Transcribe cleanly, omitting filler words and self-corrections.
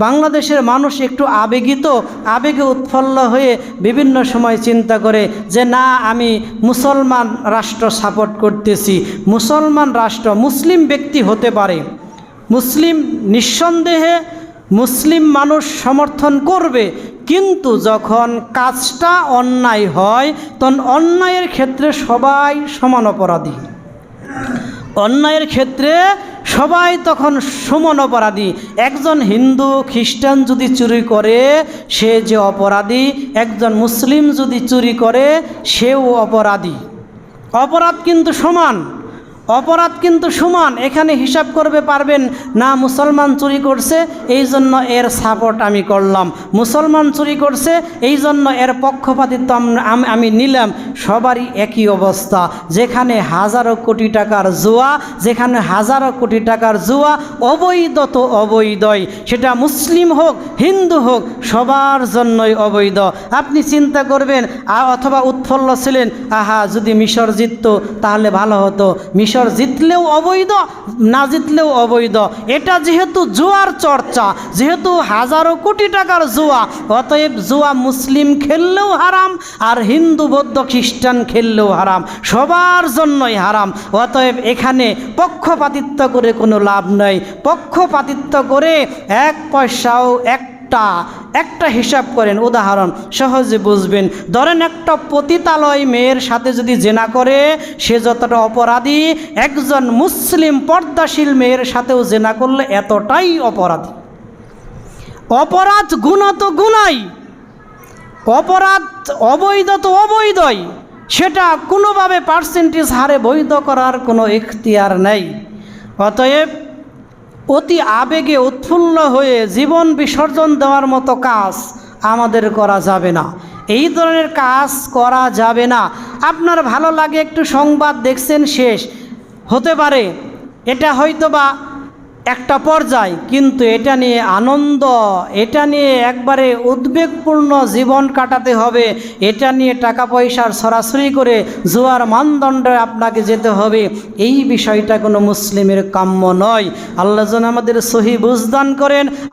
বাংলাদেশের মানুষ একটু আবেগে উৎফুল্ল হয়ে বিভিন্ন সময় চিন্তা করে যে না, আমি মুসলমান রাষ্ট্র সাপোর্ট করতেছি, মুসলমান রাষ্ট্র, মুসলিম ব্যক্তি হতে পারে, মুসলিম নিঃসন্দেহে মুসলিম মানুষ সমর্থন করবে, কিন্তু যখন কাজটা অন্যায় হয় তখন অন্যায়ের ক্ষেত্রে সবাই সমান অপরাধী। অন্যায়ের ক্ষেত্রে সবাই তখন সমান অপরাধী। একজন হিন্দু খ্রিস্টান যদি চুরি করে সে যে অপরাধী, একজন মুসলিম যদি চুরি করে সেও অপরাধী। অপরাধ কিন্তু সমান, অপরাধ কিন্তু সমান। এখানে হিসাব করবে পারবেন না, মুসলমান চুরি করছে এই জন্য এর সাপোর্ট আমি করলাম, মুসলমান চুরি করছে এই জন্য এর পক্ষপাতিত্ব আমি নিলাম। সবারই একই অবস্থা। যেখানে হাজারো কোটি টাকার জুয়া, যেখানে হাজারো কোটি টাকার জুয়া অবৈধ তো অবৈধই, সেটা মুসলিম হোক হিন্দু হোক সবার জন্যই অবৈধ। আপনি চিন্তা করবেন অথবা উৎফুল্ল ছিলেন, আহা যদি মিশর জিততো তাহলে ভালো হতো। মিশর জিতলেও অবৈধ, না জিতলেও অবৈধ। এটা যেহেতু জুয়ার চর্চা, যেহেতু হাজারো কোটি টাকার জুয়া, অতএব জুয়া মুসলিম খেললেও হারাম আর হিন্দু বৌদ্ধ খ্রিস্টান খেললেও হারাম, সবার জন্যই হারাম। অতএব এখানে পক্ষপাতিত্ব করে কোনো লাভ নেই। পক্ষপাতিত্ব করে এক পয়সাও একটা হিসাব করেন, উদাহরণ সহজে বুঝবেন। ধরেন একটা পতিতালয় মেয়ের সাথে যদি জেনা করে সে যতটা অপরাধী, একজন মুসলিম পর্দাশীল মেয়ের সাথেও জেনা করলে এতটাই অপরাধী। অপরাধ গুণা তো গুণাই, অপরাধ অবৈধ তো অবৈধই, সেটা কোনোভাবে পার্সেন্টেজ হারে বৈধ করার কোনো এখতিয়ার নেই। অতএব অতি আবেগে উৎফুল্ল হয়ে জীবন বিসর্জন দেওয়ার মতো কাজ আমাদের করা যাবে না। এই ধরনের কাজ করা যাবে না। আপনার ভালো লাগে একটু সংবাদ দেখছেন, শেষ হতে পারে, এটা হয়তোবা একটা পর্যায়, কিন্তু এটা নিয়ে আনন্দ, এটা নিয়ে একবারে উদ্বেগপূর্ণ জীবন কাটাতে হবে, এটা নিয়ে টাকা পয়সার সরাসরি করে জুয়ার মানদণ্ডে আপনাকে যেতে হবে, এই বিষয়টা কোনো মুসলিমের কাম্য নয়। আল্লাহ যেন আমাদের সহি বুঝদান করেন।